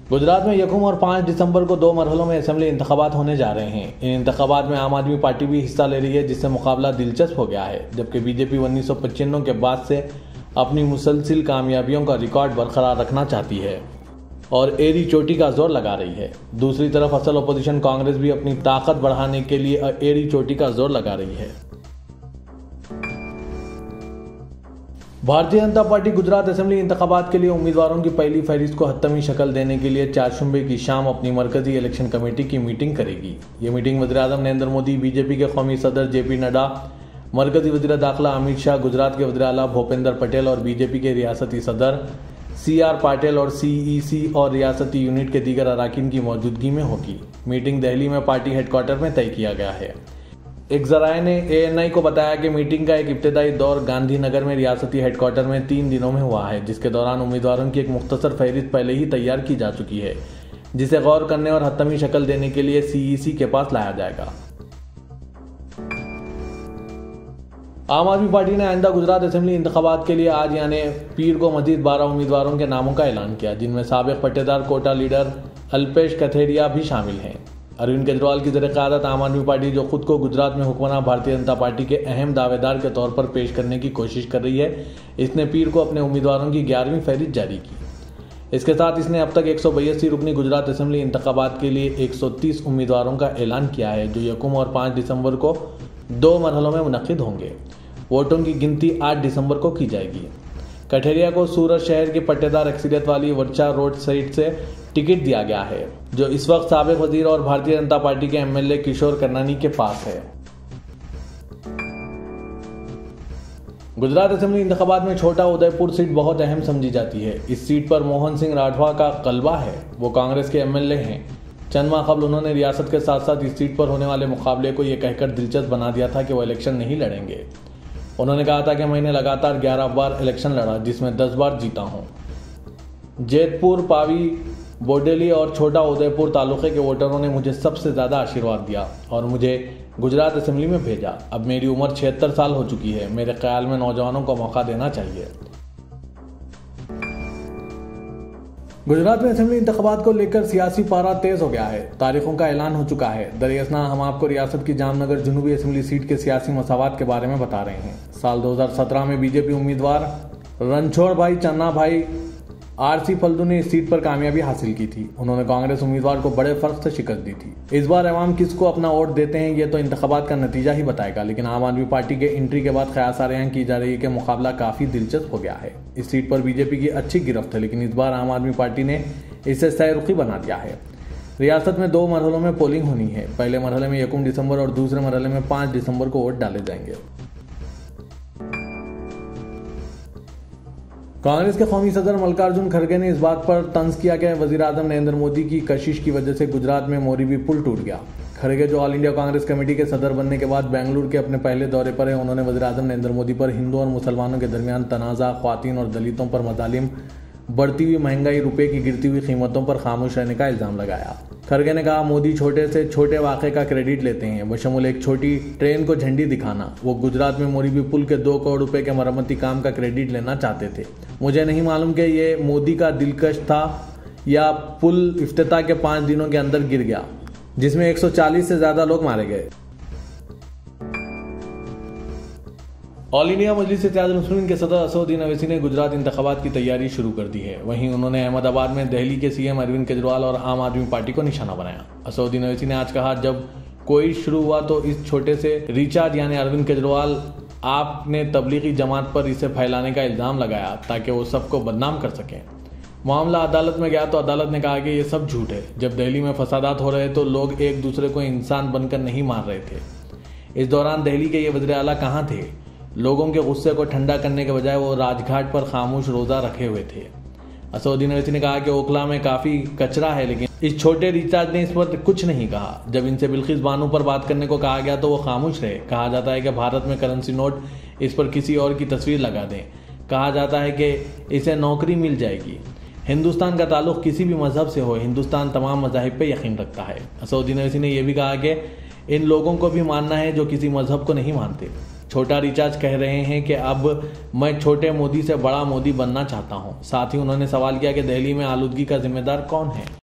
गुजरात में यकम और 5 दिसंबर को 2 मरहलों में असेंबली इंतखाबात होने जा रहे हैं। इन इंतखाबात में आम आदमी पार्टी भी हिस्सा ले रही है, जिससे मुकाबला दिलचस्प हो गया है। जबकि बीजेपी 1995 के बाद से अपनी मुसलसिल कामयाबियों का रिकॉर्ड बरकरार रखना चाहती है और एड़ी चोटी का जोर लगा रही है। दूसरी तरफ असल अपोजिशन कांग्रेस भी अपनी ताकत बढ़ाने के लिए एड़ी चोटी का जोर लगा रही है। भारतीय जनता पार्टी गुजरात असेंबली इंतखाबात के लिए उम्मीदवारों की पहली फहरिस्त को हतमी शक्ल देने के लिए 4 शुम्बे की शाम अपनी मरकजी इलेक्शन कमेटी की मीटिंग करेगी। ये मीटिंग वज़ीर-ए-आज़म नरेंद्र मोदी, बीजेपी के कौमी सदर JP नड्डा, मरकजी वज़ीर दाखिला अमित शाह, गुजरात के वज़ीर आला भूपेंद्र पटेल और बीजेपी के रियासती सदर CR पाटिल और CEC और रियासती यूनिट के दीगर अरकान की मौजूदगी में होगी। मीटिंग दिल्ली में पार्टी हेडक्वार्टर में तय किया गया है। एक जराये ने ANI को बताया कि मीटिंग का एक इब्तदाई दौर गांधीनगर में रियासती हेडक्वार्टर में 3 दिनों में हुआ है, जिसके दौरान उम्मीदवारों की एक मुख्तसर फहरिस्त पहले ही तैयार की जा चुकी है, जिसे गौर करने और हतमी शक्ल देने के लिए CEC के पास लाया जाएगा। आम आदमी पार्टी ने आइंदा गुजरात असेंबली इंतखाबात के लिए आज यानी पीर को मजीद 12 उम्मीदवारों के नामों का ऐलान किया, जिनमें साबिक पट्टेदार कोटा लीडर अल्पेश कथेरिया भी शामिल हैं। अरविंद केजरीवाल की ज़र-ए-क़यादत आम आदमी पार्टी, जो खुद को गुजरात में हुक्मरान भारतीय जनता पार्टी के अहम दावेदार के तौर पर पेश करने की कोशिश कर रही है, इसने पीर को अपने उम्मीदवारों की 11वीं फहरिस्त जारी की। इसके साथ इसने अब तक 182 रुकनी गुजरात असेंबली इंतखाबात के लिए 130 उम्मीदवारों का ऐलान किया है, जो यकम और 5 दिसंबर को 2 मरहलों में मुनक्किद होंगे। वोटों की गिनती 8 दिसंबर को की जाएगी। कठेरिया को सूरत शहर की पट्टेदार अक्सरियत वाली वर्चा रोड सीट से टिकट दिया गया है, जो इस वक्त साबिक वजीर और भारतीय जनता पार्टी के MLA किशोर करनानी के पास है। गुजरात असेंबली इंतखाबात में छोटा उदयपुर सीट बहुत अहम समझी जाती है। इस सीट पर मोहन सिंह राठवा का कलबा है। वो कांग्रेस के MLA हैं। चंद माह कबल उन्होंने रियासत के साथ साथ इस सीट पर होने वाले मुकाबले को यह कहकर दिलचस्प बना दिया था कि वो इलेक्शन नहीं लड़ेंगे। उन्होंने कहा था कि मैंने लगातार 11 बार इलेक्शन लड़ा, जिसमें 10 बार जीता हूं। जेतपुर, पावी, बोडेली और छोटा उदयपुर तालुके के वोटरों ने मुझे सबसे ज़्यादा आशीर्वाद दिया और मुझे गुजरात असेंबली में भेजा। अब मेरी उम्र 76 साल हो चुकी है। मेरे ख्याल में नौजवानों को मौका देना चाहिए। गुजरात में असेंबली इंतखाबात को लेकर सियासी पारा तेज हो गया है। तारीखों का ऐलान हो चुका है। दरअसल हम आपको रियासत की जामनगर जनूबी असेंबली सीट के सियासी मसावात के बारे में बता रहे हैं। साल 2017 में बीजेपी उम्मीदवार रणछोड़ भाई चन्ना भाई RC फल्दू ने इस सीट पर कामयाबी हासिल की थी। उन्होंने कांग्रेस उम्मीदवार को बड़े फर्क से शिकस्त दी थी। इस बार अवाम किसको अपना वोट देते हैं, ये तो इंतखाबात का नतीजा ही बताएगा। लेकिन आम आदमी पार्टी के एंट्री के बाद ख्यास आरायां की जा रही है कि मुकाबला काफी दिलचस्प हो गया है। इस सीट पर बीजेपी की अच्छी गिरफ्त है, लेकिन इस बार आम आदमी पार्टी ने इसे सैरुखी बना दिया है। रियासत में 2 मरहलों में पोलिंग होनी है। पहले मरहले में 1 दिसंबर और दूसरे मरहले में 5 दिसंबर को वोट डाले जाएंगे। कांग्रेस के कौमी सदर मल्लिकार्जुन खड़गे ने इस बात पर तंज किया कि वज़ीर-ए-आज़म नरेंद्र मोदी की कशिश की वजह से गुजरात में मोरबी पुल टूट गया। खड़गे, जो ऑल इंडिया कांग्रेस कमेटी के सदर बनने के बाद बेंगलुरु के अपने पहले दौरे पर है, उन्होंने वज़ीर-ए-आज़म नरेंद्र मोदी पर हिंदू और मुसलमानों के दरमियान तनाज़ा, ख्वातीन और दलितों पर मज़ालिम, बढ़ती हुई महंगाई, रुपए की गिरती हुई कीमतों पर खामोश रहने का इल्जाम लगाया। खड़गे ने कहा, मोदी छोटे से छोटे वाक़े का क्रेडिट लेते हैं, बशमूल एक छोटी ट्रेन को झंडी दिखाना। वो गुजरात में मोरबी पुल के 2 करोड़ रुपए के मरम्मती काम का क्रेडिट लेना चाहते थे। मुझे नहीं मालूम कि ये मोदी का दिलकश था या पुल इफ्तिताह के 5 दिनों के अंदर गिर गया, जिसमें 140 से ज्यादा लोग मारे गए। ऑल इंडिया मजलिस-ए-इत्तेहाद-उल-मुस्लिमीन के सदर असदुद्दीन ओवैसी ने गुजरात इंतखाबात की तैयारी शुरू कर दी है। वहीं उन्होंने अहमदाबाद में दिल्ली के CM अरविंद केजरीवाल और आम आदमी पार्टी को निशाना बनाया। असदुद्दीन ओवैसी ने आज कहा, जब कोई शुरू हुआ तो इस छोटे से रिचार्ज यानी अरविंद केजरीवाल आपने तबलीगी जमात पर इसे फैलाने का इल्जाम लगाया ताकि वो सबको बदनाम कर सकें। मामला अदालत में गया तो अदालत ने कहा कि ये सब झूठ है। जब दिल्ली में फसादात हो रहे तो लोग एक दूसरे को इंसान बनकर नहीं मार रहे थे। इस दौरान दिल्ली के ये वज़ीर आला कहाँ थे? लोगों के गुस्से को ठंडा करने के बजाय वो राजघाट पर खामोश रोजा रखे हुए थे। असदुद्दीन ओवैसी ने कहा कि ओखला में काफी कचरा है, लेकिन इस छोटे रिचार्ज ने इस पर कुछ नहीं कहा। जब इनसे बिल्किस बानो पर बात करने को कहा गया तो वो खामोश रहे। कहा जाता है कि भारत में करेंसी नोट, इस पर किसी और की तस्वीर लगा दें। कहा जाता है कि इसे नौकरी मिल जाएगी। हिंदुस्तान का ताल्लुक किसी भी मजहब से हो, हिंदुस्तान तमाम मजाहिब पे यकीन रखता है। असदुद्दीन ओवैसी ने यह भी कहा कि इन लोगों को भी मानना है जो किसी मजहब को नहीं मानते। छोटा रिचार्ज कह रहे हैं कि अब मैं छोटे मोदी से बड़ा मोदी बनना चाहता हूं। साथ ही उन्होंने सवाल किया कि दिल्ली में आलूदगी का जिम्मेदार कौन है।